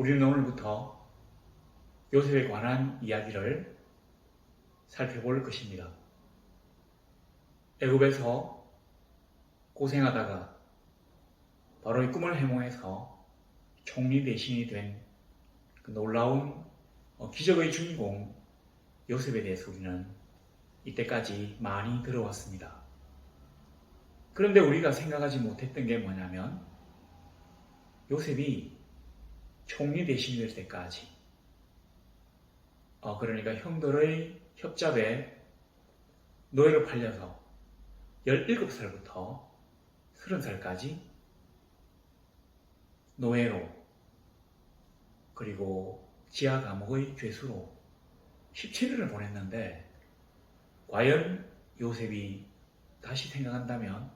우리는 오늘부터 요셉에 관한 이야기를 살펴볼 것입니다. 애굽에서 고생하다가 바로 이 꿈을 해몽해서 총리 대신이 된 그 놀라운 기적의 주인공 요셉에 대해서 우리는 이때까지 많이 들어왔습니다. 그런데 우리가 생각하지 못했던 게 뭐냐면 요셉이 총리 대신이 될 때까지 그러니까 형들의 협잡에 노예로 팔려서 17살부터 30살까지 노예로 그리고 지하 감옥의 죄수로 17년을 보냈는데 과연 요셉이 다시 생각한다면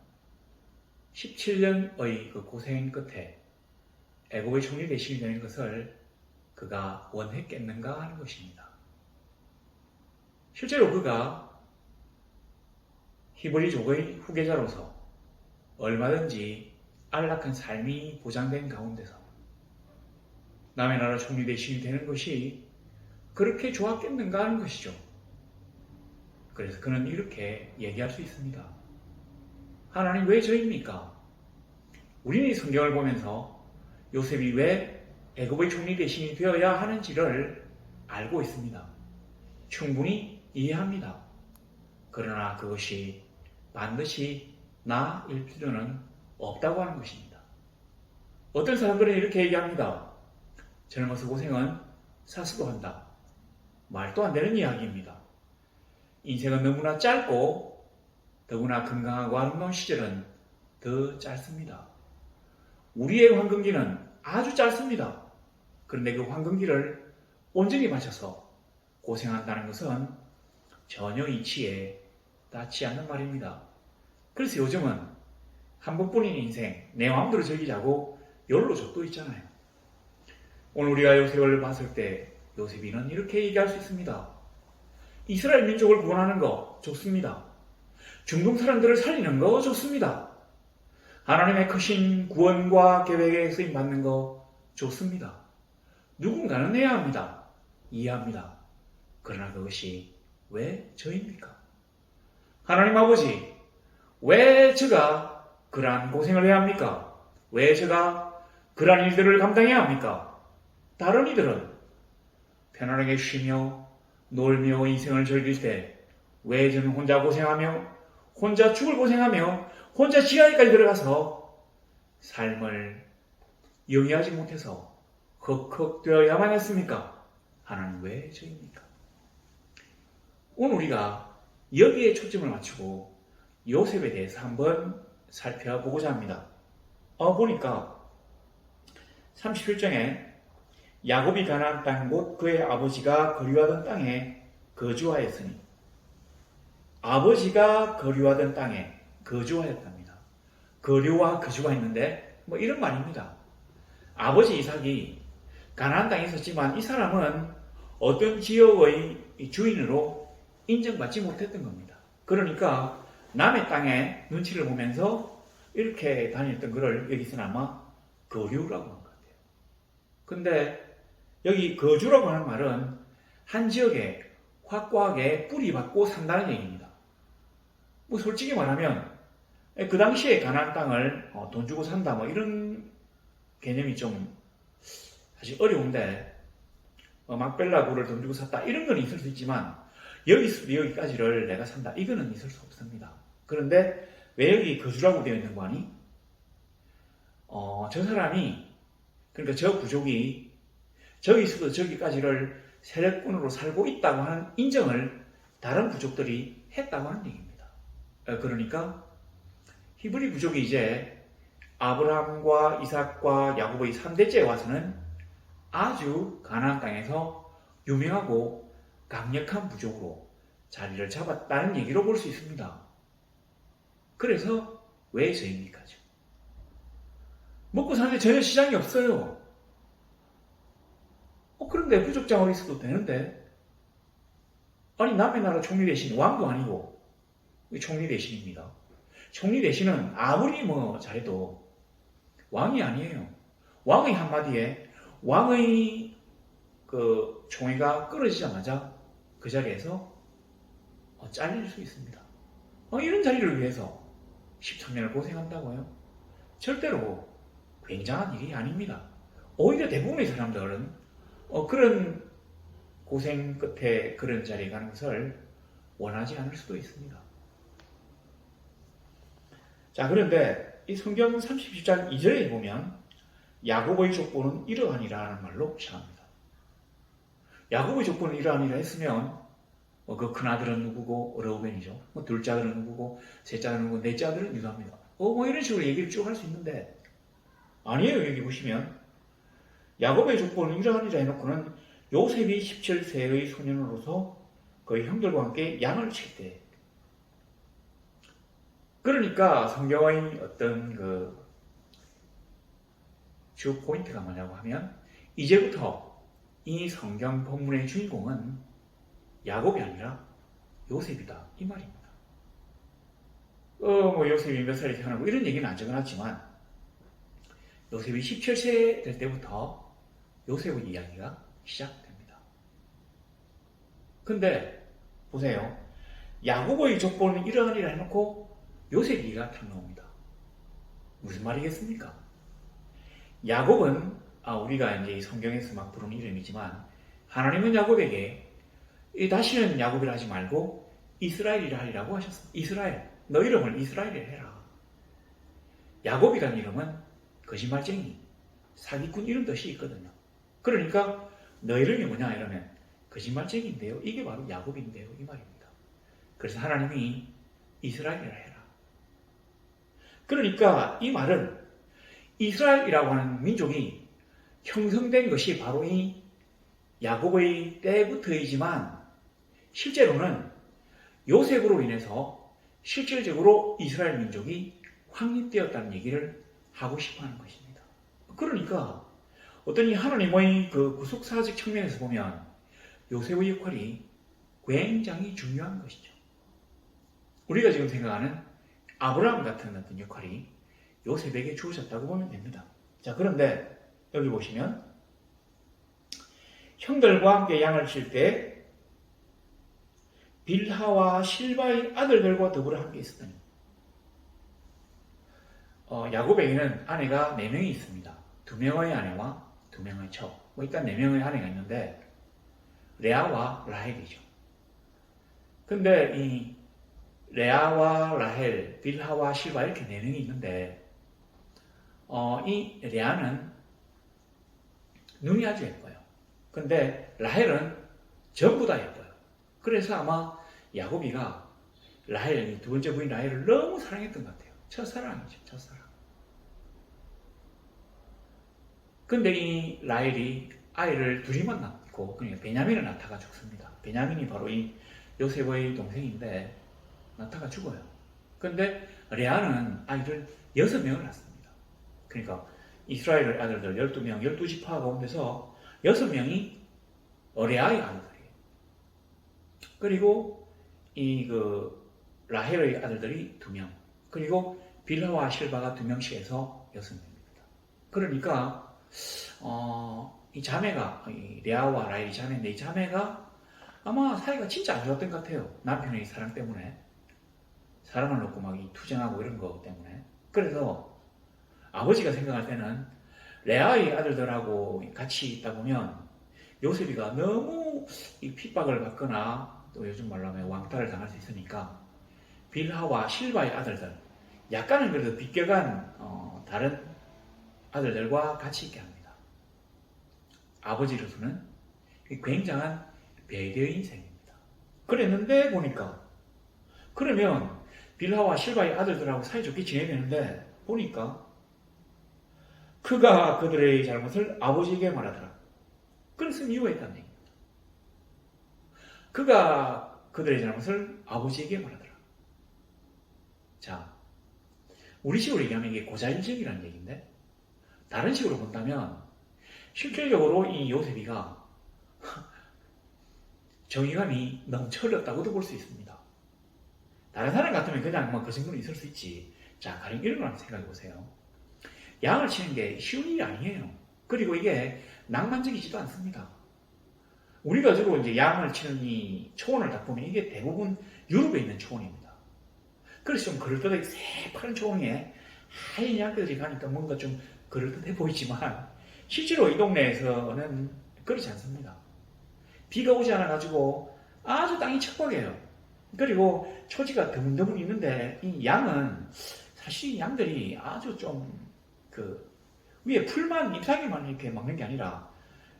17년의 그 고생 끝에 애굽의 총리 대신이 되는 것을 그가 원했겠는가 하는 것입니다. 실제로 그가 히브리족의 후계자로서 얼마든지 안락한 삶이 보장된 가운데서 남의 나라 총리 대신이 되는 것이 그렇게 좋았겠는가 하는 것이죠. 그래서 그는 이렇게 얘기할 수 있습니다. 하나님 왜 저입니까? 우리는 이 성경을 보면서 요셉이 왜 애굽의 총리 대신이 되어야 하는지를 알고 있습니다. 충분히 이해합니다. 그러나 그것이 반드시 나일 필요는 없다고 하는 것입니다. 어떤 사람들은 이렇게 얘기합니다. 젊어서 고생은 사수도 한다. 말도 안 되는 이야기입니다. 인생은 너무나 짧고 더구나 건강하고 아름다운 시절은 더 짧습니다. 우리의 황금기는 아주 짧습니다. 그런데 그 황금기를 온전히 바쳐서 고생한다는 것은 전혀 이치에 닿지 않는 말입니다. 그래서 요즘은 한 번뿐인 인생 내 마음대로 즐기자고 열로 족도 있잖아요. 오늘 우리가 요셉을 봤을 때 요셉이는 이렇게 얘기할 수 있습니다. 이스라엘 민족을 구원하는 거 좋습니다. 중동 사람들을 살리는 거 좋습니다. 하나님의 크신 구원과 계획에 쓰임받는 거 좋습니다. 누군가는 해야 합니다. 이해합니다. 그러나 그것이 왜 저입니까? 하나님 아버지, 왜 제가 그러한 고생을 해야 합니까? 왜 제가 그러한 일들을 감당해야 합니까? 다른 이들은 편안하게 쉬며 놀며 인생을 즐길 때 왜 저는 혼자 고생하며 혼자 죽을 고생하며 혼자 지하에까지 들어가서 삶을 영위하지 못해서 헉헉되어야만 했습니까? 하나님 왜 저입니까? 오늘 우리가 여기에 초점을 맞추고 요셉에 대해서 한번 살펴보고자 합니다. 보니까 31장에 야곱이 가나안 땅 곧 그의 아버지가 거류하던 땅에 거주하였으니 아버지가 거류하던 땅에 거주하였답니다. 거류와 거주가 있는데 이런 말입니다. 아버지 이삭이 가나안 땅에 있었지만 이 사람은 어떤 지역의 주인으로 인정받지 못했던 겁니다. 그러니까 남의 땅에 눈치를 보면서 이렇게 다녔던 것을 여기서는 아마 거류라고 한 것 같아요. 근데 여기 거주라고 하는 말은 한 지역에 확고하게 뿌리박고 산다는 얘기입니다. 솔직히 말하면 그 당시에 가나안 땅을 돈 주고 산다 이런 개념이 좀 사실 어려운데 막벨라구를 돈 주고 샀다 이런 건 있을 수 있지만 여기서부터 여기까지를 내가 산다 이거는 있을 수 없습니다. 그런데 왜 여기 거주라고 되어 있는 거 아니? 저 사람이 그러니까 저 부족이 저기서부터 저기까지를 세력군으로 살고 있다고 하는 인정을 다른 부족들이 했다고 하는 얘기입니다. 그러니까 히브리 부족이 이제 아브라함과 이삭과 야곱의 3대째에 와서는 아주 가나안 땅에서 유명하고 강력한 부족으로 자리를 잡았다는 얘기로 볼 수 있습니다. 그래서 왜 저입니까? 먹고 사는데 전혀 시장이 없어요. 그런데 부족장으로 있어도 되는데 아니 남의 나라 총리 대신 왕도 아니고 총리 대신입니다. 총리 대신은 아무리 잘해도 왕이 아니에요. 왕의 한마디에 왕의 그 총애가 끊어지자마자 그 자리에서 잘릴 수 있습니다. 이런 자리를 위해서 13년을 고생한다고요? 절대로 굉장한 일이 아닙니다. 오히려 대부분의 사람들은 그런 고생 끝에 그런 자리에 가는 것을 원하지 않을 수도 있습니다. 자, 그런데 이 성경 37장 2절에 보면 야곱의 족보는 이러하니라 는 말로 시작합니다. 야곱의 족보는 이러하니라 했으면 그 큰아들은 누구고 르우벤이죠. 둘째 아들은 누구고 셋째 아들은 누구고 넷째 아들은 유다입니다. 이런 식으로 얘기를 쭉 할 수 있는데 아니에요. 여기 보시면 야곱의 족보는 이러하니라 해놓고는 요셉이 17세의 소년으로서 그 형들과 함께 양을 칠 때, 그러니까 성경의 어떤 그 주 포인트가 뭐냐고 하면 이제부터 이 성경 본문의 주인공은 야곱이 아니라 요셉이다 이 말입니다. 요셉이 몇 살에 태어나고 이런 얘기는 안 적어놨지만 요셉이 17세 될 때부터 요셉의 이야기가 시작됩니다. 근데 보세요. 야곱의 족보는 이러하니라 해놓고 요셉 얘기가 탁 나옵니다. 무슨 말이겠습니까? 야곱은 우리가 이제 성경에서 막 부르는 이름이지만 하나님은 야곱에게 다시는 야곱이라 하지 말고 이스라엘이라 하리라고 하셨습니다. 이스라엘, 너 이름을 이스라엘이라 해라. 야곱이라는 이름은 거짓말쟁이, 사기꾼 이런 뜻이 있거든요. 그러니까 너 이름이 뭐냐 이러면 거짓말쟁이인데요. 이게 바로 야곱인데요. 이 말입니다. 그래서 하나님이 이스라엘이라 해라. 그러니까 이 말은 이스라엘이라고 하는 민족이 형성된 것이 바로 이 야곱의 때부터이지만 실제로는 요셉으로 인해서 실질적으로 이스라엘 민족이 확립되었다는 얘기를 하고 싶어하는 것입니다. 그러니까 어떤 이 하나님의 그 구속사적 측면에서 보면 요셉의 역할이 굉장히 중요한 것이죠. 우리가 지금 생각하는 아브라함 같은 어떤 역할이 요셉에게 주어졌다고 보면 됩니다. 자, 그런데 여기 보시면 형들과 함께 양을 칠 때 빌하와 실바의 아들들과 더불어 함께 있었더니 야곱에게는 아내가 4명이 있습니다. 2명의 아내와 2명의 처. 일단 4명의 아내가 있는데 레아와 라헬이죠. 근데 이 레아와 라헬, 빌하와 실바 이렇게 4명이 있는데 이 레아는 눈이 아주 예뻐요. 근데 라헬은 전부 다 예뻐요. 그래서 아마 야곱이가 라헬, 두 번째 부인 라헬을 너무 사랑했던 것 같아요. 첫사랑이죠, 첫사랑. 근데 이 라헬이 아이를 둘이만 낳고, 그러니까 베냐민을 낳다가 죽습니다. 베냐민이 바로 이 요셉의 동생인데, 낳다가 죽어요. 근데 레아는 아이를 6명을 낳습니다. 그러니까 이스라엘 아들들 12명, 12지파 가운데서 6명이 레아의 아들들이에요. 그리고 라헬의 아들들이 2명, 그리고 빌하와 실바가 2명씩 해서 6명입니다. 그러니까 이 자매가, 레아와 라헬이 자매인데 이 자매가 아마 사이가 진짜 안 좋았던 것 같아요. 남편의 사랑 때문에. 사랑을 놓고 막 투쟁하고 이런 거 때문에. 그래서 아버지가 생각할 때는 레아의 아들들하고 같이 있다 보면 요셉이가 너무 핍박을 받거나 또 요즘 말로 하면 왕따를 당할 수 있으니까 빌하와 실바의 아들들, 약간은 그래도 비껴간 다른 아들들과 같이 있게 합니다. 아버지로서는 굉장한 배려의 인생입니다. 그랬는데 보니까 그러면 빌하와 실바의 아들들하고 사이좋게 지내야 되는데 보니까 그가 그들의 잘못을 아버지에게 말하더라. 그래서 이유가 있다는 얘기입니다. 그가 그들의 잘못을 아버지에게 말하더라. 자, 우리 식으로 얘기하면 이게 고자일적이라는 얘기인데 다른 식으로 본다면 실질적으로 이 요셉이가 정의감이 넘쳐흘렸다고도 볼 수 있습니다. 다른 사람 같으면 그냥 그 정도는 있을 수 있지. 자, 가령 이런 걸 한번 생각해 보세요. 양을 치는 게 쉬운 일이 아니에요. 그리고 이게 낭만적이지도 않습니다. 우리가 주로 이제 양을 치는 이 초원을 딱 보면 이게 대부분 유럽에 있는 초원입니다. 그래서 좀 그럴듯하게 새파란 초원에 하얀 양들이 가니까 뭔가 좀 그럴듯해 보이지만 실제로 이 동네에서는 그렇지 않습니다. 비가 오지 않아가지고 아주 땅이 척박해요. 그리고 초지가 드문드문 있는데 이 양은 사실 양들이 아주 좀 그 위에 풀만 잎사귀만 이렇게 먹는 게 아니라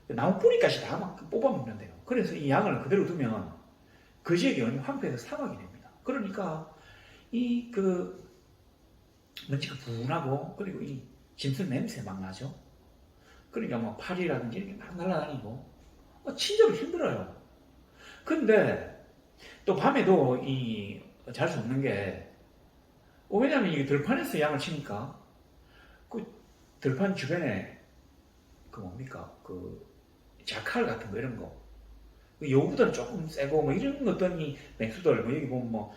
나무 뿌리까지 다 막 뽑아 먹는데요. 그래서 이 양을 그대로 두면 그 지역이 황폐해서 사막이 됩니다. 그러니까 이 그 먼지가 분하고 그리고 이 짐승 냄새 막 나죠. 그러니까 뭐 파리라든지 이렇게 막 날아다니고 친절히 힘들어요. 근데 또 밤에도 이 잘 수 없는 게 왜냐면 이 들판에서 양을 치니까 그 들판 주변에 그 뭡니까 그 자칼 같은 거 이런 거 요구들은 조금 세고 뭐 이런 어떤 이 맹수들 뭐 여기 보면 뭐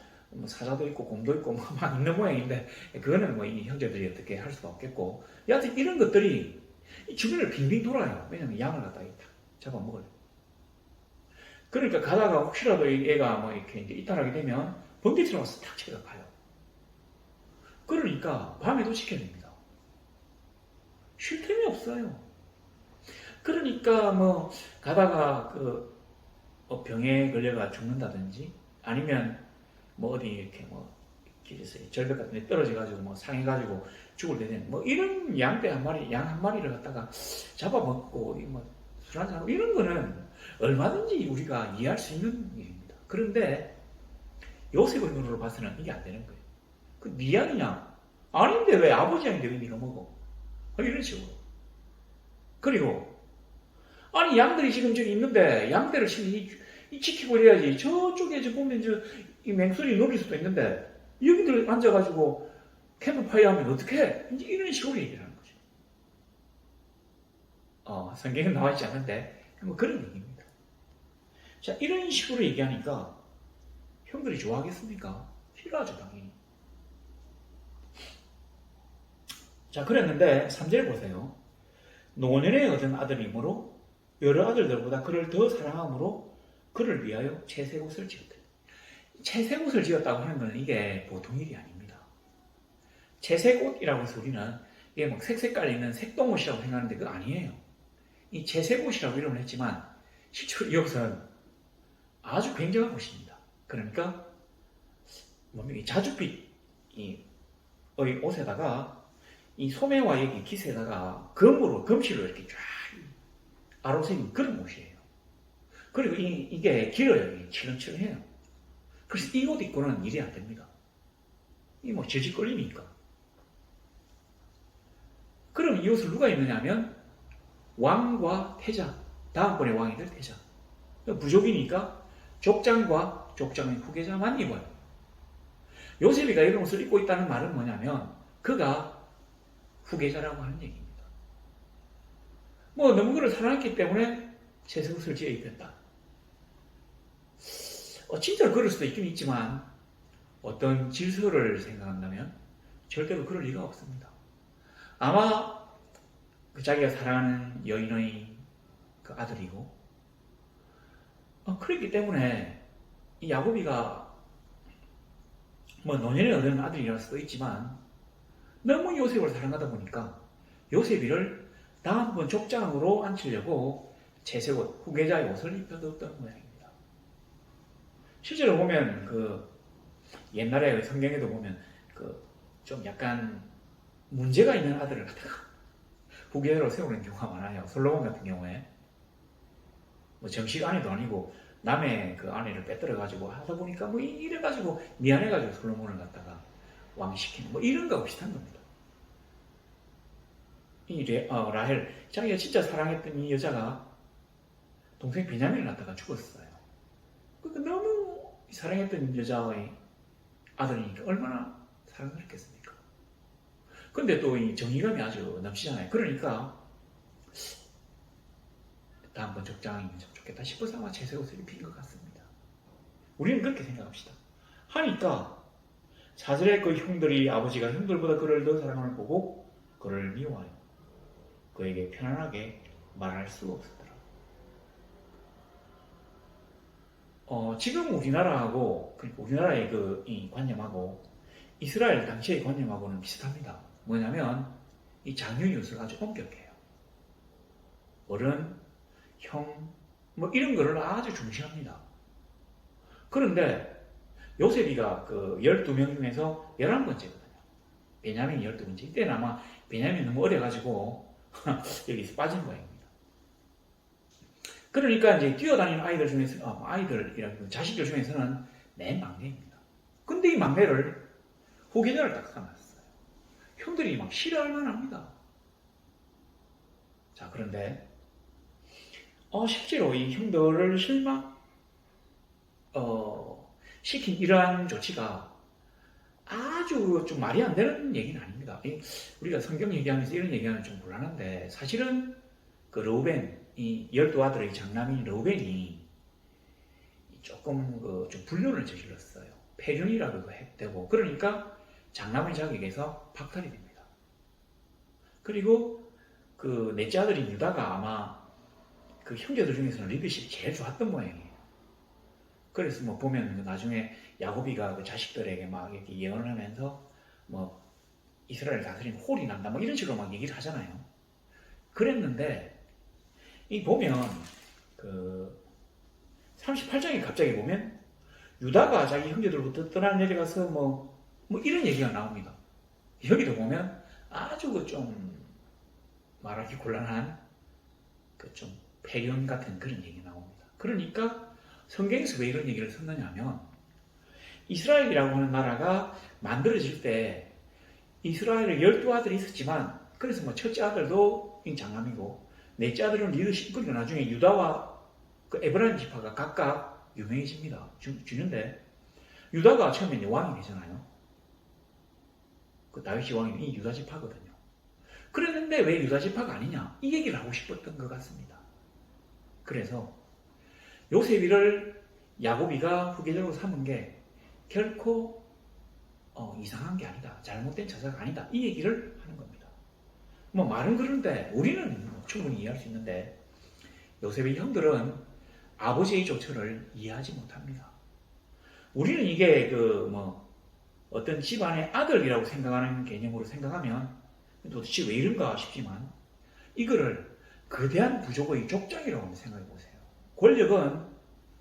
사자도 있고 곰도 있고 뭐 막 있는 모양인데 그거는 뭐 이 형제들이 어떻게 할 수도 없겠고 여하튼 이런 것들이 주변을 빙빙 돌아요. 왜냐면 양을 갖다가 탁 잡아먹어요. 그러니까 가다가 혹시라도 얘가 뭐 이렇게 이제 이탈하게 되면 번개처럼 와서 탁 쳐서 가요. 그러니까 밤에도 지켜야 됩니다. 쉴 틈이 없어요. 그러니까 뭐 가다가 그 병에 걸려가 죽는다든지 아니면 뭐 어디 이렇게 뭐 길에서 절벽 같은 데 떨어져가지고 뭐 상해가지고 죽을 때 되는 뭐 이런 양 한 마리를 갖다가 잡아먹고 뭐 술 한잔하고 이런 거는 얼마든지 우리가 이해할 수 있는 일입니다. 그런데 요셉의 눈으로 봐서는 이게 안 되는 거예요. 그 네 양이냐? 아닌데 왜 아버지 양인데 왜 네가 먹어? 이런 식으로. 그리고 아니 양들이 지금 저기 있는데 양들을 지금 지키고 이래야지. 저쪽에 지금 보면 이 맹수리 놀릴 수도 있는데 여기들 앉아가지고 캠프파이어 하면 어떡해? 이제 이런 식으로 얘기를 하는 거죠. 성경에 나와 있지 않은데 뭐 그런 얘기입니다. 자, 이런 식으로 얘기하니까 형들이 좋아하겠습니까? 싫어하죠, 당연히. 자, 그랬는데 3절 보세요. 노년에 얻은 아들이므로 여러 아들들보다 그를 더 사랑함으로 그를 위하여 채색옷을 지었다. 채색옷을 지었다고 하는 것은 이게 보통 일이 아닙니다. 채색옷이라고 해서 우리는 이게 막 색색깔 있는 색동옷이라고 생각하는데 그거 아니에요. 이 채색옷이라고 이름을 했지만 실제로 이 옷은 아주 굉장한 옷입니다. 그러니까 이 자줏빛 이 옷에다가 이 소매와 여기 깃에다가 금실로 이렇게 쫙 아로새긴 그런 옷이에요. 그리고 이게 길어요. 치렁치렁해요. 그래서 이 옷 입고는 일이 안 됩니다. 이 뭐 저지 걸리니까. 그럼 이 옷을 누가 입느냐면 왕과 태자, 다음번에 왕이 될 태자. 부족이니까 족장과 족장의 후계자만 입어요. 요셉이가 이런 옷을 입고 있다는 말은 뭐냐면 그가 후계자라고 하는 얘기입니다. 뭐 너무 그를 사랑했기 때문에 채색옷을 지어 입혔다. 진짜로 그럴 수도 있긴 있지만 어떤 질서를 생각한다면 절대로 그럴 리가 없습니다. 아마 자기가 사랑하는 여인의 그 아들이고 그렇기 때문에 이 야곱이가 뭐 노년에 얻은 아들이랄 수도 있지만 너무 요셉을 사랑하다 보니까 요셉이를 다음번 족장으로 앉히려고 채색옷, 후계자의 옷을 입혀뒀던 모양입니다. 실제로 보면 그 옛날에 성경에도 보면 그 좀 약간 문제가 있는 아들을 갖다가 후계자로 세우는 경우가 많아요. 솔로몬 같은 경우에 뭐 정식 아내도 아니고 남의 그 아내를 빼들어가지고 하다 보니까 뭐 이래가지고 미안해가지고 솔로몬을 갖다가 왕시키는 뭐 이런 거하고 비슷한 겁니다. 라헬 자기가 진짜 사랑했던 이 여자가 동생 베냐민을 갖다가 죽었어요. 그러니까 너무 사랑했던 여자의 아들이니까 얼마나 사랑을 했겠습니까? 근데 또 이 정의감이 아주 넘치잖아요. 그러니까 다음번 족장이면 참 좋겠다 싶어서 아마 채색옷을 입힌 것 같습니다. 우리는 그렇게 생각합시다. 하니까 4절에 그 형들이 아버지가 형들보다 그를 더 사랑하는 보고 그를 미워하여 그에게 편안하게 말할 수가 없었더라. 지금 우리나라하고, 그러니까 우리나라의 이 관념하고 이스라엘 당시의 관념하고는 비슷합니다. 뭐냐면 이 장유 요소가 아주 엄격해요. 어른, 형, 뭐 이런 거를 아주 중시합니다. 그런데 요셉이가 그 12명 중에서 11번째거든요. 베냐민이 12번째. 이때는 아마 베냐민이 너무 어려가지고 여기서 빠진 모양입니다. 그러니까 이제 뛰어다니는 아이들 중에서, 아이들이라고 자식들 중에서는 맨 막내입니다. 근데 이 막내를 후계자를 딱 삼았어요. 형들이 막 싫어할 만합니다. 자, 그런데 실제로 이 형들을 시킨 이러한 조치가 아주 좀 말이 안 되는 얘기는 아닙니다. 우리가 성경 얘기하면서 이런 얘기하면 좀 곤란한데, 사실은 그 르우벤, 이 12아들의 장남인 르우벤이 조금 좀 불륜을 저질렀어요. 폐륜이라고도 되고, 그러니까 장남의 자격에서 박탈이 됩니다. 그리고 그 넷째 아들인 유다가 아마 그 형제들 중에서는 리더십이 제일 좋았던 모양이에요. 그래서 뭐 보면 나중에 야곱이가 그 자식들에게 막 이렇게 예언을 하면서 뭐 이스라엘 다스리면 홀이 난다 뭐 이런 식으로 막 얘기를 하잖아요. 그랬는데 이 보면 그 38장에 갑자기 보면 유다가 자기 형제들부터 떠나내려가서 뭐 이런 얘기가 나옵니다. 여기도 보면 아주 그 좀 말하기 곤란한 그 좀 폐륜 같은 그런 얘기 나옵니다. 그러니까 성경에서 왜 이런 얘기를 썼느냐 하면, 이스라엘이라고 하는 나라가 만들어질 때 이스라엘에 12아들이 있었지만, 그래서 뭐 첫째 아들도 장남이고 넷째 아들은 리더십, 그리고 나중에 유다와 그 에브라임 지파가 각각 유명해집니다. 주는데 유다가 처음에 왕이 되잖아요. 그 다윗이 왕이 이 유다 지파거든요. 그랬는데 왜 유다 지파가 아니냐, 이 얘기를 하고 싶었던 것 같습니다. 그래서 요셉이를 야곱이가 후계자로 삼은 게 결코 이상한 게 아니다, 잘못된 처사가 아니다, 이 얘기를 하는 겁니다. 뭐 말은 그런데 우리는 충분히 이해할 수 있는데 요셉의 형들은 아버지의 조처를 이해하지 못합니다. 우리는 이게 어떤 집안의 아들이라고 생각하는 개념으로 생각하면 도대체 왜 이런가 싶지만, 이거를 거대한 부족의 족장이라고 생각해 보세요. 권력은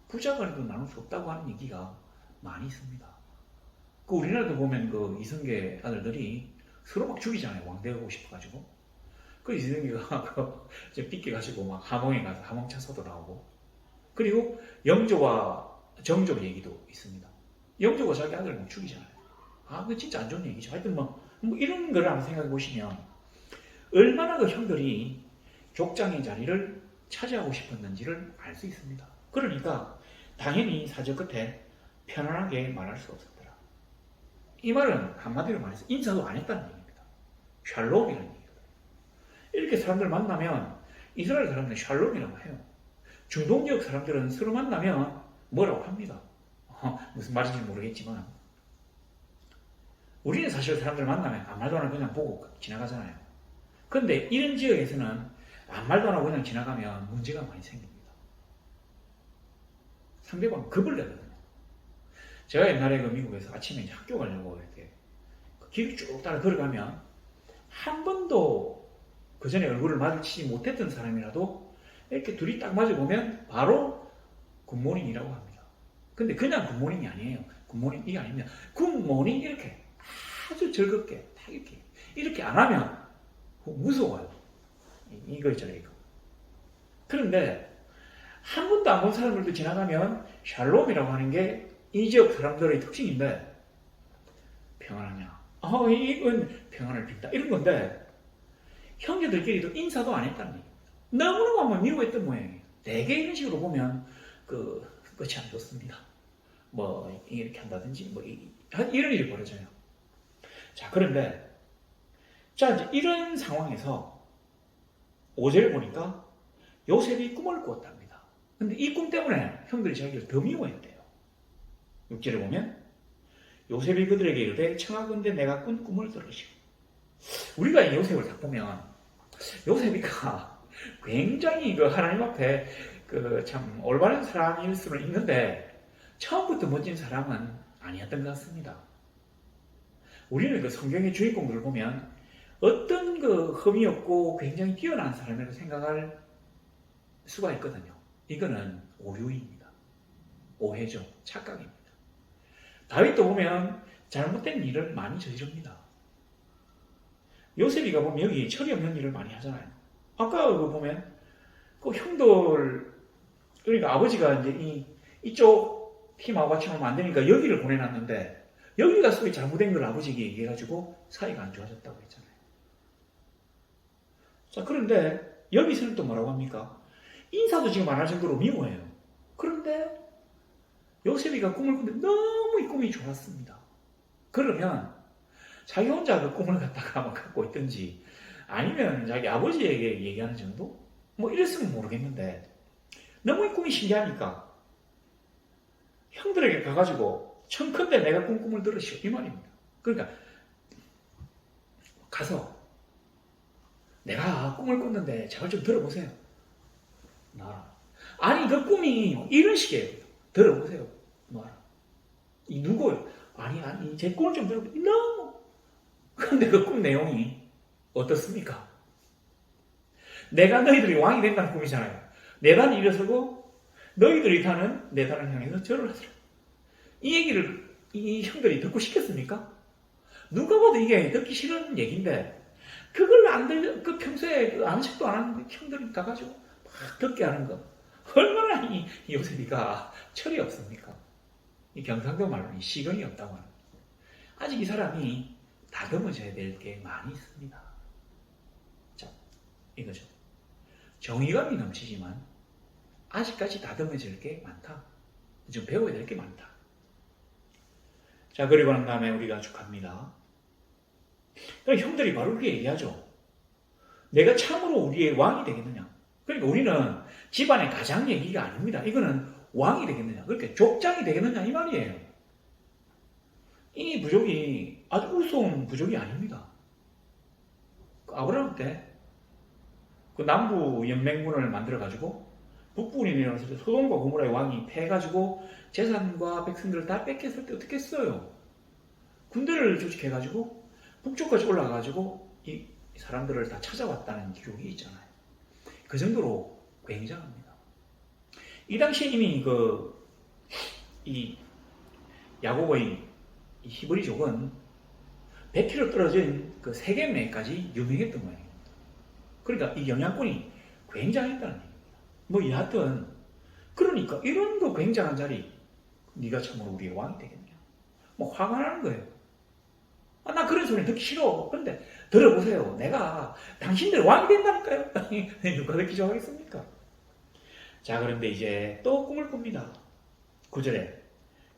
부자 간에도 나눌 수 없다고 하는 얘기가 많이 있습니다. 그 우리나라도 보면 그 이성계 아들들이 서로 막 죽이잖아요. 왕되고 싶어가지고. 그 이성계가 삐껴가지고 막 함흥에 가서 함흥차서도 나오고. 그리고 영조와 정조 얘기도 있습니다. 영조가 자기 아들을 막 죽이잖아요. 그거 진짜 안 좋은 얘기죠. 하여튼 뭐 이런 걸 한번 생각해 보시면 얼마나 그 형들이 족장의 자리를 차지하고 싶었는지를 알 수 있습니다. 그러니까 당연히 사절 끝에 편안하게 말할 수 없었더라. 이 말은 한마디로 말해서 인사도 안 했다는 얘기입니다. 샬롬이라는 얘기거든요. 이렇게 사람들 만나면 이스라엘 사람들은 샬롬이라고 해요. 중동 지역 사람들은 서로 만나면 뭐라고 합니다. 무슨 말인지 모르겠지만 우리는 사실 사람들 만나면 아무 말도 안 하고 그냥 보고 지나가잖아요. 그런데 이런 지역에서는 아무 말도 안 하고 그냥 지나가면 문제가 많이 생깁니다. 상대방 겁을 내거든요. 제가 옛날에 그 미국에서 아침에 이제 학교 가려고 이렇게 길을 쭉 따라 걸어가면 한 번도 그 전에 얼굴을 마주치지 못했던 사람이라도 이렇게 둘이 딱 마주보면 바로 굿모닝이라고 합니다. 근데 그냥 굿모닝이 아니에요. 굿모닝 이게 아닙니다. 굿모닝 이렇게 아주 즐겁게 딱 이렇게 안 하면 무서워요. 이거 있잖아요, 이거. 그런데 한 번도 안 본 사람들도 지나가면 샬롬이라고 하는 게 이 지역 사람들의 특징인데, 평안하냐? 이건 평안을 빈다. 이런 건데 형제들끼리도 인사도 안 했다는 얘기입니다. 너무너무 미워했던 모양이에요. 대개 이런 식으로 보면 끝이 안 좋습니다. 뭐 이렇게 한다든지 뭐 이런 일이 벌어져요. 자, 그런데 이제 이런 상황에서 5절에 보니까 요셉이 꿈을 꾸었답니다. 근데 이 꿈 때문에 형들이 자기를 더 미워했대요. 6절에 보면 요셉이 그들에게 이르되 청하건대 내가 꾼 꿈을 들으시오. 우리가 이 요셉을 딱 보면 요셉이가 굉장히 그 하나님 앞에 그 참 올바른 사람일 수는 있는데 처음부터 멋진 사람은 아니었던 것 같습니다. 우리는 그 성경의 주인공들을 보면 어떤 그 흠이 없고 굉장히 뛰어난 사람이라고 생각할 수가 있거든요. 이거는 오류입니다. 오해죠. 착각입니다. 다윗도 보면 잘못된 일을 많이 저지릅니다. 요셉이가 보면 여기 철이 없는 일을 많이 하잖아요. 아까 그거 보면 그 형들, 그러니까 아버지가 이제 이쪽 팀하고 같이 하면 안 되니까 여기를 보내놨는데 여기가 소위 잘못된 걸 아버지에게 얘기해가지고 사이가 안 좋아졌다고 했잖아요. 자, 그런데 여기서는 또 뭐라고 합니까? 인사도 지금 안 할 정도로 미워해요. 그런데 요셉이가 꿈을 꾼데 너무 이 꿈이 좋았습니다. 그러면 자기 혼자 그 꿈을 갖다가 막 갖고 있든지 아니면 자기 아버지에게 얘기하는 정도? 뭐 이랬으면 모르겠는데 너무 이 꿈이 신기하니까 형들에게 가가지고 청컨대 내가 꾼 꿈을 들으시오 이 말입니다. 그러니까 가서 내가 꿈을 꿨는데 제발 좀 들어보세요. 아니 그 꿈이 이런 식이에요. 들어보세요. 이 누구요? 아니 제 꿈을 좀 들어보세요. 너무 근데 그 꿈 내용이 어떻습니까? 내가 너희들이 왕이 된다는 꿈이잖아요. 내 단이 일어서고 너희들이 타는 내 단을 향해서 절을 하더라. 이 얘기를 이 형들이 듣고 싶겠습니까? 누가 봐도 이게 듣기 싫은 얘기인데 그걸 그 평소에 아무 식도 안 하는 형들이 가가지고 막 듣게 하는 거 얼마나 이 요셉이가 철이 없습니까? 이 경상도 말로는 시건이 없다고 하는 거예요. 아직 이 사람이 다듬어져야 될 게 많이 있습니다. 자, 이거죠. 정의감이 넘치지만 아직까지 다듬어질 게 많다. 좀 배워야 될 게 많다. 자, 그리고 난 다음에 우리가 쭉 갑니다. 그러니까 형들이 바로 그렇게 얘기하죠. 내가 참으로 우리의 왕이 되겠느냐. 그러니까 우리는 집안의 가장 얘기가 아닙니다. 이거는 왕이 되겠느냐. 그렇게 족장이 되겠느냐 이 말이에요. 이 부족이 아주 우스운 부족이 아닙니다. 아브라함 때 그 남부 연맹군을 만들어가지고 북부군이 내려와서 소돔과 고모라의 왕이 패해가지고 재산과 백성들을 다 뺏겼을 때 어떻게 했어요? 군대를 조직해가지고 북쪽까지 올라가가지고 이 사람들을 다 찾아왔다는 기록이 있잖아요. 그 정도로 굉장합니다. 이 당시에 이미 이 야곱의 이 히브리족은 100km 떨어진 그 세겜내까지 유명했던 모양입니다. 그러니까 이 영향권이 굉장했다는 얘기입니다. 뭐 여하튼 그러니까 이런 거 굉장한 자리 네가 참으로 우리의 왕이 되겠냐. 뭐 화가 나는 거예요. 나 그런 소리 듣기 싫어. 그런데 들어보세요. 내가 당신들 왕이 된다니까요. 누가 듣기 좋아하겠습니까? 자, 그런데 이제 또 꿈을 꿉니다. 9절에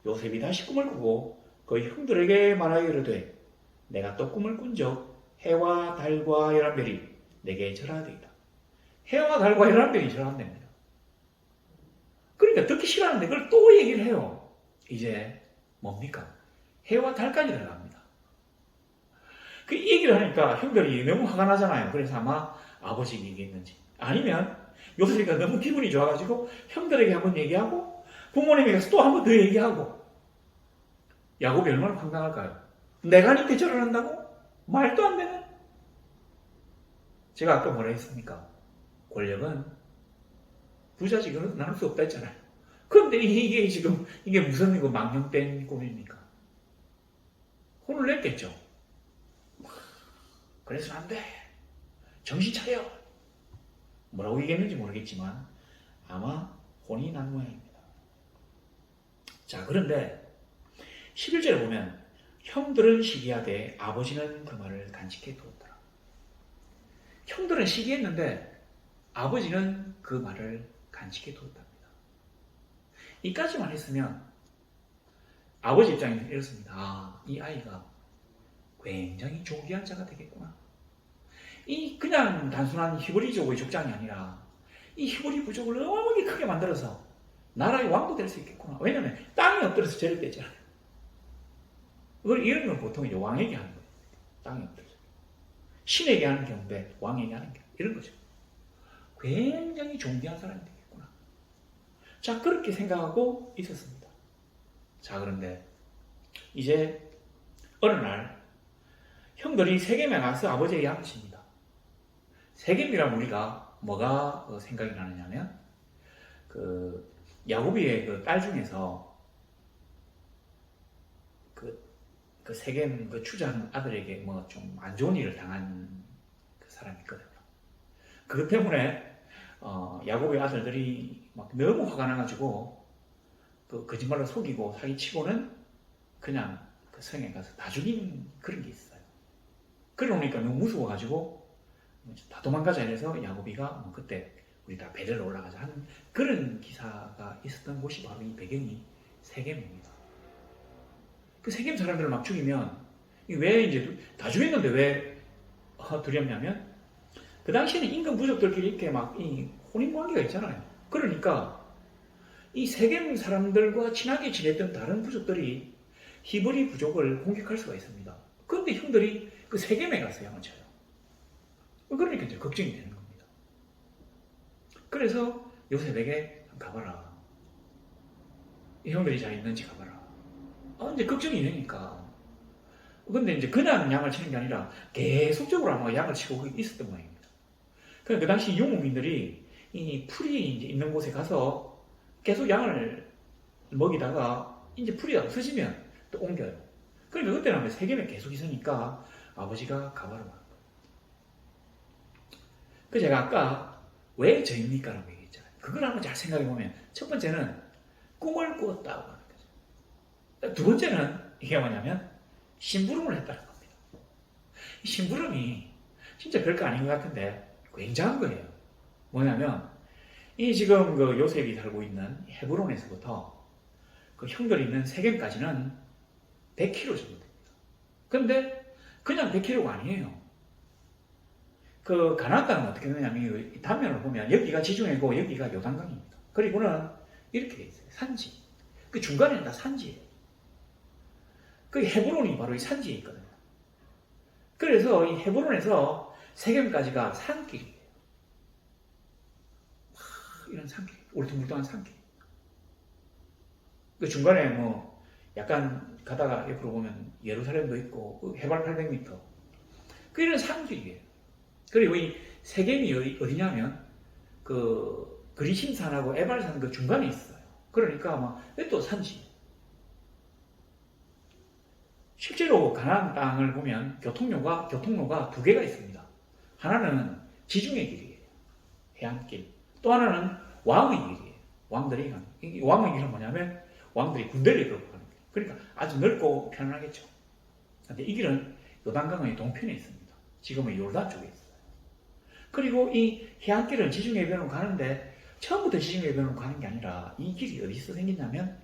요셉이 다시 꿈을 꾸고 그 형들에게 말하기를 내가 또 꿈을 꾼적 해와 달과 11별이 내게 절하되이다. 해와 달과 11별이 절한답니다. 그러니까 듣기 싫어하는데 그걸 또 얘기를 해요. 이제 뭡니까? 해와 달까지 들어갑니다. 그 얘기를 하니까 형들이 너무 화가 나잖아요. 그래서 아마 아버지에게 얘기했는지 아니면 요셉이가 너무 기분이 좋아가지고 형들에게 한번 얘기하고 부모님에게 가서 또 한번 더 얘기하고 야곱이 얼마나 황당할까요? 내가 니께 절을 한다고? 말도 안 되는. 제가 아까 뭐라 했습니까? 권력은 부자직으로 나눌 수 없다 했잖아요. 그런데 이게 지금 이게 무슨 이거 망령된 꿈입니까? 혼을 냈겠죠. 그래서는 안 돼. 정신 차려. 뭐라고 얘기했는지 모르겠지만 아마 혼이 난 모양입니다. 자, 그런데 11절에 보면 형들은 시기하되 아버지는 그 말을 간직해 두었더라. 형들은 시기했는데 아버지는 그 말을 간직해 두었답니다. 이까지만 했으면 아버지 입장에서 이렇습니다. 이 아이가 굉장히 존귀한 자가 되겠구나. 이 그냥 단순한 히브리족의 족장이 아니라 이 히브리 부족을 어마어마하게 크게 만들어서 나라의 왕도 될 수 있겠구나. 왜냐하면 땅이 엎드려서 죄를 뺐잖아요. 이런 건 보통 이제 왕에게 하는 거예요. 땅이 엎드려서. 신에게 하는 경우인데 왕에게 하는 경우. 이런 거죠. 굉장히 존귀한 사람이 되겠구나. 자, 그렇게 생각하고 있었습니다. 자, 그런데 이제 어느 날 형들이 세겜에 가서 아버지에게 양을 칩니다. 세겜이라면 우리가 뭐가 생각이 나느냐면 그 야곱의 그 딸 중에서 그 세겜 그 추장 아들에게 뭐 좀 안 좋은 일을 당한 그 사람이 있거든요. 그것 때문에 야곱의 아들들이 막 너무 화가 나가지고 그 거짓말로 속이고 사기치고는 그냥 그 성에 가서 다 죽인 그런 게 있어요. 그러니까 너무 무서워가지고 다 도망가자 이래서 야곱이가 뭐 그때 우리 다 배를 올라가자 하는 그런 기사가 있었던 곳이 바로 이 배경이 세겜입니다. 그 세겜 사람들을 막 죽이면 왜 이제 다 죽였는데 왜 두렵냐면 그 당시에는 임금 부족들끼리 이렇게 막 이 혼인관계가 있잖아요. 그러니까 이 세겜 사람들과 친하게 지냈던 다른 부족들이 히브리 부족을 공격할 수가 있습니다. 그런데 형들이 그 세겜에 가서 양을 쳐요. 그러니까 이제 걱정이 되는 겁니다. 그래서 요셉에게 가봐라. 이 형들이 잘 있는지 가봐라. 이제 걱정이 되니까. 근데 이제 그냥 양을 치는 게 아니라 계속적으로 아마 양을 치고 있었던 모양입니다. 그 당시 유목민들이 이 풀이 이제 있는 곳에 가서 계속 양을 먹이다가 이제 풀이 없어지면 또 옮겨요. 그러니까 그때는 세겜에 계속 있으니까 아버지가 가봐라. 그 제가 아까 왜 저입니까? 라고 얘기했잖아요. 그걸 한번 잘 생각해보면 첫 번째는 꿈을 꾸었다고 하는 거죠. 두 번째는 이게 뭐냐면 심부름을 했다는 겁니다. 이 심부름이 진짜 별거 아닌 것 같은데 굉장한 거예요. 뭐냐면 이 지금 그 요셉이 살고 있는 헤브론에서부터 그 형들이 있는 세겜까지는 100km 정도 됩니다. 근데 그냥 100km가 아니에요. 그 가나안 땅은 어떻게 되냐면 이 단면을 보면 여기가 지중해고 여기가 요단강입니다. 그리고는 이렇게 돼 있어요. 산지. 그 중간에는 다 산지예요. 그 헤브론이 바로 이 산지에 있거든요. 그래서 이 헤브론에서 세겜까지가 산길이에요. 이런 산길, 울퉁불퉁한 산길. 그 중간에 뭐 약간 가다가 옆으로 보면 예루살렘도 있고 해발 800m. 그 이런 산길이에요. 그리고 이 세겜이 어디냐면 그 그리심산하고 에발산 그 중간에 있어요. 그러니까 아마 또 산지. 실제로 가나안 땅을 보면 교통로가 두 개가 있습니다. 하나는 지중해 길이에요. 해안길. 또 하나는 왕의 길이에요. 왕들이 가는. 이 왕의 길은 뭐냐면 왕들이 군대를 이끌고 가는 길. 그러니까 아주 넓고 편안하겠죠. 근데 이 길은 요단강의 동편에 있습니다. 지금은 요르단 쪽에 있어요. 그리고 이 해안길은 지중해 해변으로 가는데 처음부터 지중해 해변으로 가는 게 아니라 이 길이 어디서 생겼냐면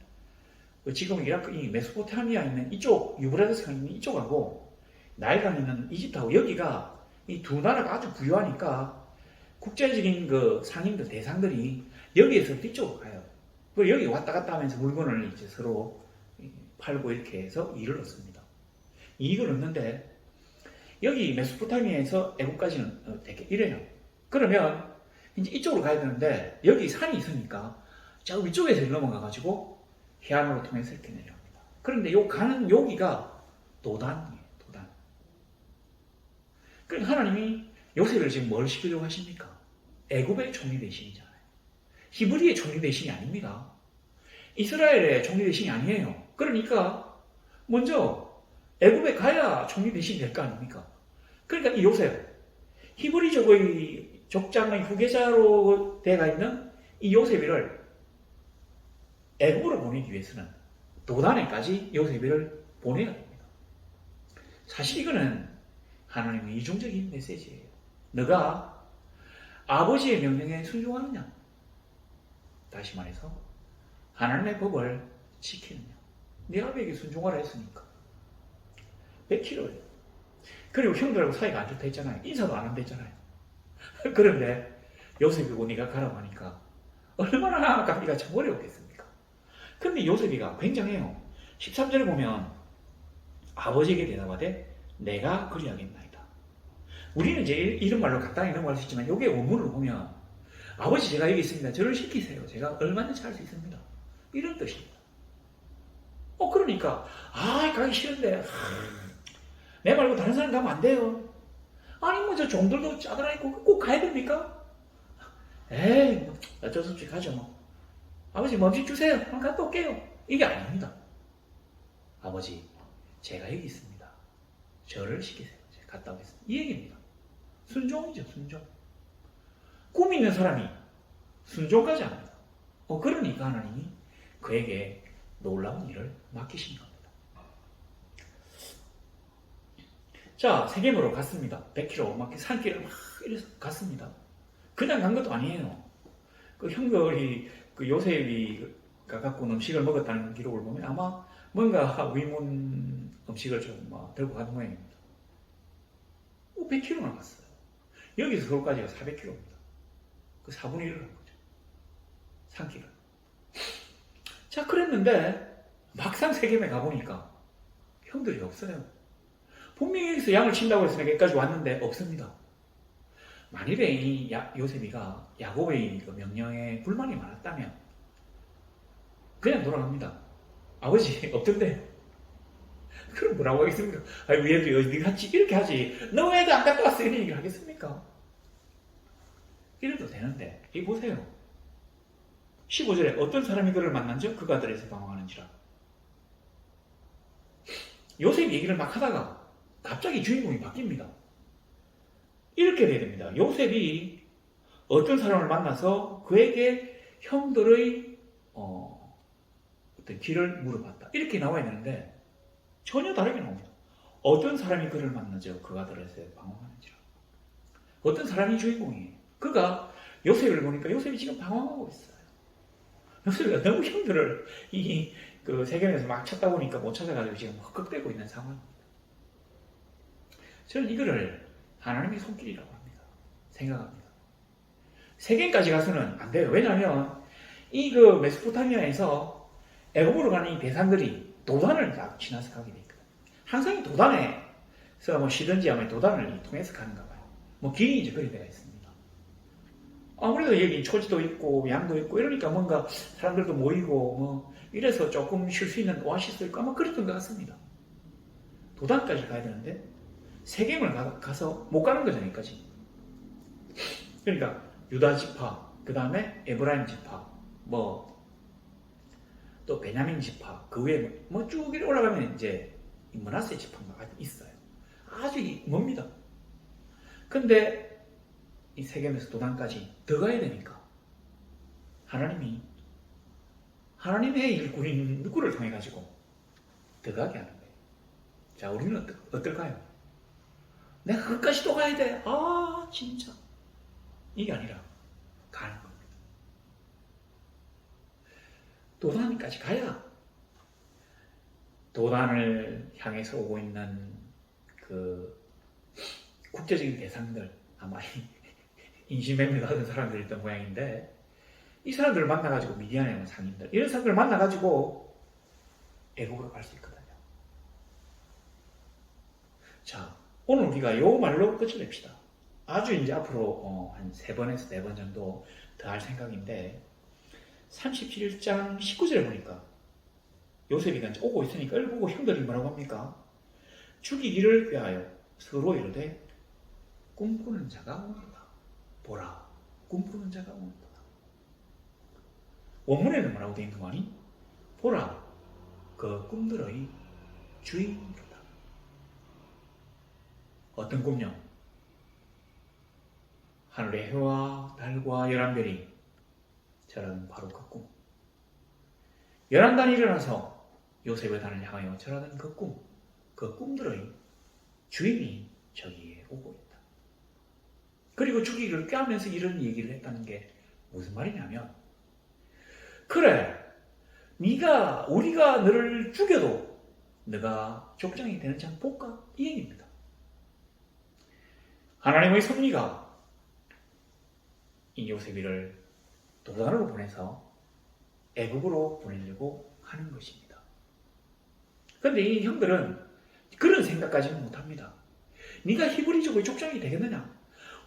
지금 이라크 이 메소포타미아 있는 이쪽 유브라데스강 있는 이쪽하고 나일강 있는 이집트하고 여기가 이 두 나라가 아주 부유하니까 국제적인 그 상인들 대상들이 여기에서부터 이쪽으로 가요. 그리고 여기 왔다 갔다 하면서 물건을 이제 서로 팔고 이렇게 해서 이익을 얻습니다. 이익을 얻는데 여기 메소포타미아에서 애국까지는 되게 이래요. 그러면 이제 이쪽으로 가야 되는데 여기 산이 있으니까 저 위쪽에서 넘어가가지고 해안으로 통해서 이렇게 내려옵니다. 그런데 요 가는 여기가 도단이에요. 도단. 그러니까 하나님이 요셉을 지금 뭘 시키려고 하십니까? 애굽의 총리 대신이잖아요. 히브리의 총리 대신이 아닙니다. 이스라엘의 총리 대신이 아니에요. 그러니까 먼저 애굽에 가야 총리 대신이 될 거 아닙니까? 그러니까 이 요셉, 히브리족의 족장의 후계자로 되어 있는 이 요셉이를 애굽으로 보내기 위해서는 도단에까지 요셉이를 보내야 됩니다. 사실 이거는 하나님의 이중적인 메시지예요. 너가 아버지의 명령에 순종하느냐? 다시 말해서 하나님의 법을 지키느냐? 네 아버지에게 순종하라 했으니까 100km예요. 그리고 형들하고 사이가 안 좋다 했잖아요. 인사도 안 한다 했잖아요. 그런데 요셉이고 네가 가라고 하니까 얼마나 가기가 참 어려웠겠습니까? 근데 요셉이가 굉장해요. 13절에 보면 아버지에게 대답하되 내가 그리하겠나이다. 우리는 이제 이런 말로 간단히 넘어갈 수 있지만 여기에 원문을 보면 아버지 제가 여기 있습니다. 저를 시키세요. 제가 얼마든지 할 수 있습니다. 이런 뜻입니다. 그러니까 가기 싫은데 내 말고 다른 사람 가면 안 돼요. 아니 뭐 저 종들도 짜들어있고 꼭 가야 됩니까? 에이 뭐 어쩔 수 없이 가죠 뭐. 아버지 멈칫 주세요. 갔다 올게요. 이게 아닙니다. 아버지 제가 여기 있습니다. 저를 시키세요. 제가 갔다 오겠습니다. 이 얘기입니다. 순종이죠, 순종. 꿈 있는 사람이 순종까지 합니다. 그러니까 하나님이 그에게 놀라운 일을 맡기신 겁니다. 자, 세겜으로 갔습니다. 100km 막 산길을 막 이래서 갔습니다. 그냥 간 것도 아니에요. 그 형들이 그 요셉이가 갖고 온 음식을 먹었다는 기록을 보면 아마 뭔가 위문 음식을 좀 들고 간 모양입니다. 100km나 갔어요. 여기서 서울까지가 400km입니다. 그 4분의 1을 한 거죠. 산길을. 자, 그랬는데 막상 세겜에 가보니까 형들이 없어요. 분명히 여기서 양을 친다고 해서 여기까지 왔는데 없습니다. 만일에 이 요셉이가 야곱의 그 명령에 불만이 많았다면 그냥 돌아갑니다. 아버지 없던데. 그럼 뭐라고 하겠습니까? 아니 얘도 어디 갔지? 이렇게 하지. 너 왜 안 갔다 왔어? 이런 얘기를 하겠습니까? 이래도 되는데 이 보세요. 15절에 어떤 사람이 그를 만난즉 그가 들에서 방황하는지라. 요셉 얘기를 막 하다가 갑자기 주인공이 바뀝니다. 이렇게 돼야 됩니다. 요셉이 어떤 사람을 만나서 그에게 형들의 어떤 길을 물어봤다. 이렇게 나와야 되는데 전혀 다르게 나옵니다. 어떤 사람이 그를 만나죠. 그가 들에서 방황하는지라. 어떤 사람이 주인공이에요. 그가 요셉을 보니까 요셉이 지금 방황하고 있어요. 요셉이가 너무 형들을 그 세겜에서 막 찾다 보니까 못 찾아가지고 지금 헛극대고 있는 상황입니다. 저는 이거를 하나님의 손길이라고 합니다. 생각합니다. 세겜까지 가서는 안 돼요. 왜냐하면 그 메소포타미아에서 애굽으로 가는 이 대상들이 도단을 다 지나서 가게 돼 있거든요. 항상 이 도단에서 쉬든지 아마 도단을 통해서 가는가 봐요. 길이 이제 그리 되어 있습니다. 아무래도 여기 초지도 있고 양도 있고 이러니까 뭔가 사람들도 모이고 이래서 조금 쉴 수 있는 오아시스도 있고 아마 그랬던 것 같습니다. 도단까지 가야 되는데 세겜을 가서 못 가는 거죠, 여기까지. 그러니까 유다 지파, 그 다음에 에브라임 지파, 또 베냐민 지파, 그 위에 쭉 올라가면 이제 므낫세 지파가 있어요. 아주 멉니다. 근데 이 세겜에서 도단까지 더 가야 되니까 하나님의 일꾼인 누구를 통해 가지고 더 가게 하는 거예요. 자, 우리는 어떨까요? 내가 끝까지 또 가야 돼. 진짜. 이게 아니라 가는 겁니다. 도단까지 가야 도단을 향해서 오고 있는 그 국제적인 대상들, 아마 인신매매를 하던 사람들이었던 모양인데 이 사람들을 만나가지고 미디안에 있는 상인들, 이런 사람들을 만나가지고 애국으로 갈 수 있거든요. 자, 오늘 우리가 요 말로 끝을 냅시다. 아주 이제 앞으로 한 3번에서 4번 정도 더 할 생각인데 37장 19절에 보니까 요셉이가 이제 오고 있으니까 이걸 보고 형들이 뭐라고 합니까? 죽이기를 꾀하여 서로 이르되 꿈꾸는 자가 오는도다. 보라, 꿈꾸는 자가 오는도다. 원문에는 뭐라고 되어 있는 거 아니? 보라, 그 꿈들의 주인이로다. 어떤 꿈요? 하늘의 해와 달과 11별이 절하는 바로 그 꿈. 11단이 일어나서 요셉의 단을 향하여 절하는 그 꿈. 그 꿈들의 주인이 저기에 오고 있다. 그리고 죽이기를 꾀하면서 이런 얘기를 했다는 게 무슨 말이냐면, 그래, 우리가 너를 죽여도 너가 족장이 되는 장 볼까? 이 얘기입니다. 하나님의 섭리가 이 요셉이를 도단으로 보내서 애국으로 보내려고 하는 것입니다. 그런데 이 형들은 그런 생각까지는 못합니다. 네가 히브리족의 족장이 되겠느냐?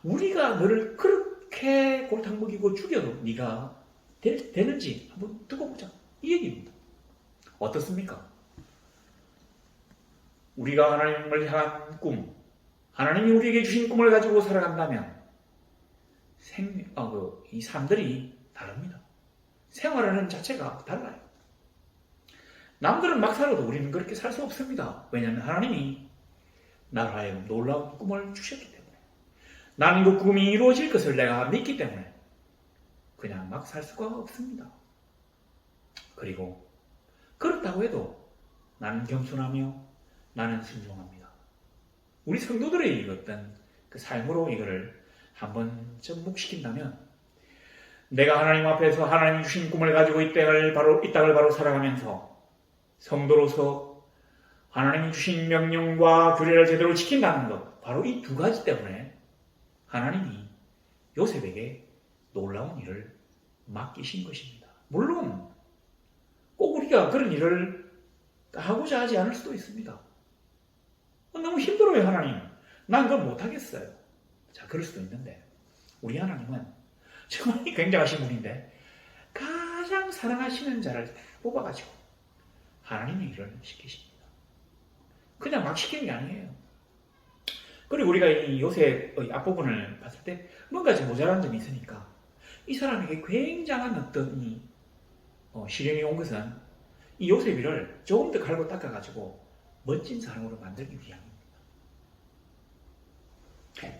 우리가 너를 그렇게 그렇게 골탕 먹이고 죽여도 네가 되는지 한번 두고 보자. 이 얘기입니다. 어떻습니까? 우리가 하나님을 향한 꿈, 하나님이 우리에게 주신 꿈을 가지고 살아간다면 이 삶들이 다릅니다. 생활하는 자체가 달라요. 남들은 막 살아도 우리는 그렇게 살 수 없습니다. 왜냐하면 하나님이 나로 하여금 놀라운 꿈을 주셨기 때문에, 나는 그 꿈이 이루어질 것을 내가 믿기 때문에 그냥 막 살 수가 없습니다. 그리고 그렇다고 해도 나는 겸손하며 나는 순종합니다. 우리 성도들의 어떤 그 삶으로 이거를 한번 접목시킨다면, 내가 하나님 앞에서 하나님이 주신 꿈을 가지고 이 땅을 바로 살아가면서 성도로서 하나님이 주신 명령과 규례를 제대로 지킨다는 것, 바로 이 두 가지 때문에 하나님이 요셉에게 놀라운 일을 맡기신 것입니다. 물론 꼭 우리가 그런 일을 하고자 하지 않을 수도 있습니다. 너무 힘들어요, 하나님. 난 그걸 못하겠어요. 자, 그럴 수도 있는데, 우리 하나님은 정말 굉장하신 분인데 가장 사랑하시는 자를 뽑아가지고 하나님의 일을 시키십니다. 그냥 막 시키는 게 아니에요. 그리고 우리가 이 요셉의 앞부분을 봤을 때 뭔가 좀 모자란 점이 있으니까 이 사람에게 굉장한 어떤 시련이 온 것은 이 요셉이를 조금 더 갈고 닦아가지고 멋진 사람으로 만들기 위함입니다.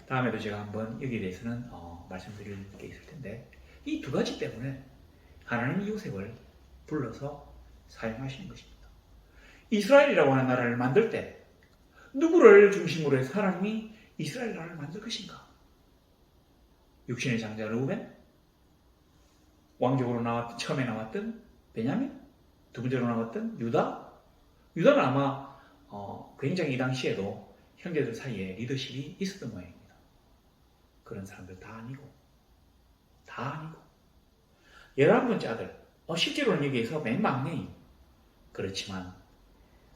다음에도 제가 한번 여기에 대해서는 말씀드릴 게 있을 텐데, 이 두 가지 때문에 하나님이 요셉을 불러서 사용하시는 것입니다. 이스라엘이라고 하는 나라를 만들 때 누구를 중심으로 해서 하나님이 이스라엘 나라를 만들 것인가? 육신의 장자 르우벤, 왕족으로 처음에 나왔던 베냐민, 두 번째로 나왔던 유다. 유다는 아마 굉장히 이 당시에도 형제들 사이에 리더십이 있었던 모양입니다. 그런 사람들 다 아니고 11번째 아들, 실제로는 여기에서 맨 막내인, 그렇지만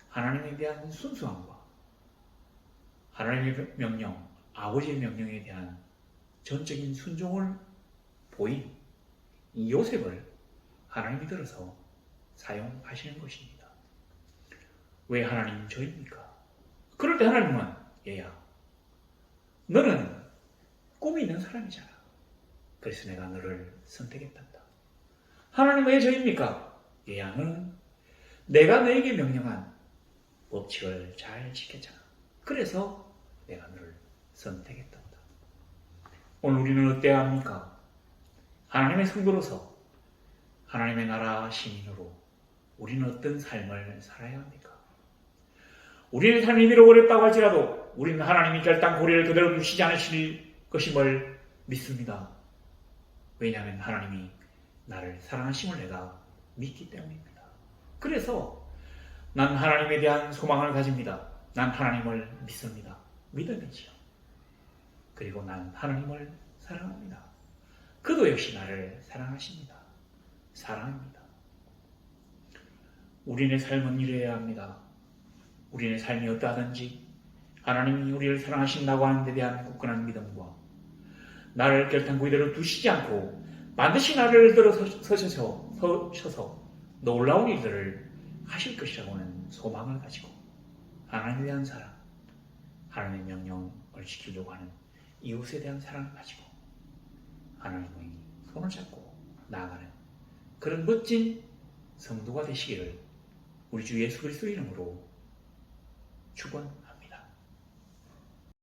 하나님에 대한 순수함과 하나님의 명령, 아버지의 명령에 대한 전적인 순종을 보인 이 요셉을 하나님이 들어서 사용하시는 것입니다. 왜 하나님 저입니까? 그럴 때 하나님은, 얘야, 너는 꿈이 있는 사람이잖아. 그래서 내가 너를 선택했단다. 하나님 왜 저입니까? 얘야, 너는 내가 너에게 명령한 법칙을 잘 지켰잖아. 그래서 내가 너를 선택했단다. 오늘 우리는 어때야 합니까? 하나님의 성도로서, 하나님의 나라 시민으로 우리는 어떤 삶을 살아야 합니까? 우리의 삶이 비록 어렵다고 할지라도 우리는 하나님이 결단 고리를 그대로 두시지 않으실 것임을 믿습니다. 왜냐하면 하나님이 나를 사랑하심을 내가 믿기 때문입니다. 그래서 난 하나님에 대한 소망을 가집니다. 난 하나님을 믿습니다. 믿음이지요. 그리고 난 하나님을 사랑합니다. 그도 역시 나를 사랑하십니다. 사랑합니다. 우리의 삶은 이래야 합니다. 우리의 삶이 어떠하든지 하나님이 우리를 사랑하신다고 하는 데 대한 굳건한 믿음과 나를 결단코 이대로 두시지 않고 반드시 나를 들어서셔서 놀라운 일들을 하실 것이라고 하는 소망을 가지고 하나님에 대한 사랑, 하나님의 명령을 지키려고 하는 이웃에 대한 사랑을 가지고 하나님의 손을 잡고 나아가는 그런 멋진 성도가 되시기를 우리 주 예수 그리스도 이름으로 축원합니다.